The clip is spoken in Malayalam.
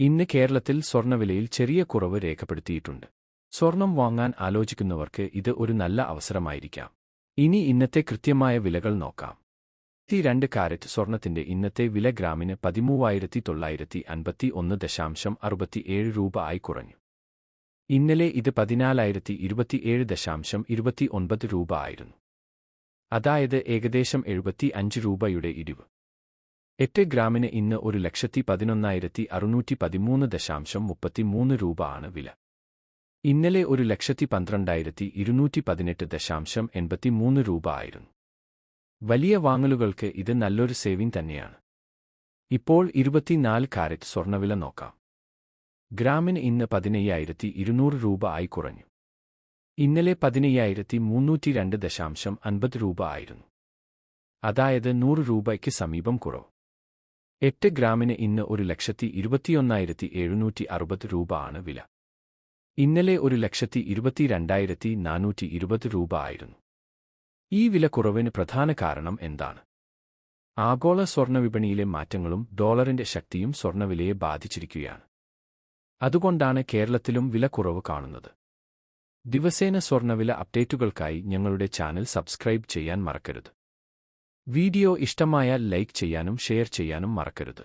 ഇന്ന് കേരളത്തിൽ സ്വർണ്ണവിലയിൽ ചെറിയ കുറവ് രേഖപ്പെടുത്തിയിട്ടുണ്ട്. സ്വർണം വാങ്ങാൻ ആലോചിക്കുന്നവർക്ക് ഇത് ഒരു നല്ല അവസരമായിരിക്കാം. ഇനി ഇന്നത്തെ കൃത്യമായ വിലകൾ നോക്കാം. 2 കാരറ്റ് സ്വർണത്തിന്റെ ഇന്നത്തെ വില ഗ്രാമിന് 13,951.67 രൂപ ആയി കുറഞ്ഞു. ഇന്നലെ ഇത് 14,027.29 രൂപ ആയിരുന്നു. അതായത് ഏകദേശം 75 രൂപയുടെ ഇടിവ്. 8 ഗ്രാമിന് ഇന്ന് 1,11,613.33 രൂപ ആണ് വില. ഇന്നലെ 1,12,218.83 രൂപ ആയിരുന്നു. വലിയ വാങ്ങലുകൾക്ക് ഇത് നല്ലൊരു സേവിംഗ് തന്നെയാണ്. ഇപ്പോൾ 24 കാരറ്റ് സ്വർണ്ണവില നോക്കാം. ഗ്രാമിന് ഇന്ന് 15,200 രൂപ ആയി കുറഞ്ഞു. ഇന്നലെ 15,302.50 രൂപ ആയിരുന്നു. അതായത് 100 രൂപയ്ക്ക് സമീപം കുറവ്. 8 ഗ്രാമിന് ഇന്ന് 1,21,760 രൂപ ആണ് വില. ഇന്നലെ 1,22,420 രൂപ ആയിരുന്നു. ഈ വിലക്കുറവിന് പ്രധാന കാരണം എന്താണ്? ആഗോള സ്വർണ്ണവിപണിയിലെ മാറ്റങ്ങളും ഡോളറിന്റെ ശക്തിയും സ്വർണ്ണവിലയെ ബാധിച്ചിരിക്കുകയാണ്. അതുകൊണ്ടാണ് കേരളത്തിലും വിലക്കുറവ് കാണുന്നത്. ദിവസേന സ്വർണ്ണവില അപ്ഡേറ്റുകൾക്കായി ഞങ്ങളുടെ ചാനൽ സബ്സ്ക്രൈബ് ചെയ്യാൻ മറക്കരുത്. വീഡിയോ ഇഷ്ടമായാൽ ലൈക്ക് ചെയ്യാനും ഷെയർ ചെയ്യാനും മറക്കരുത്.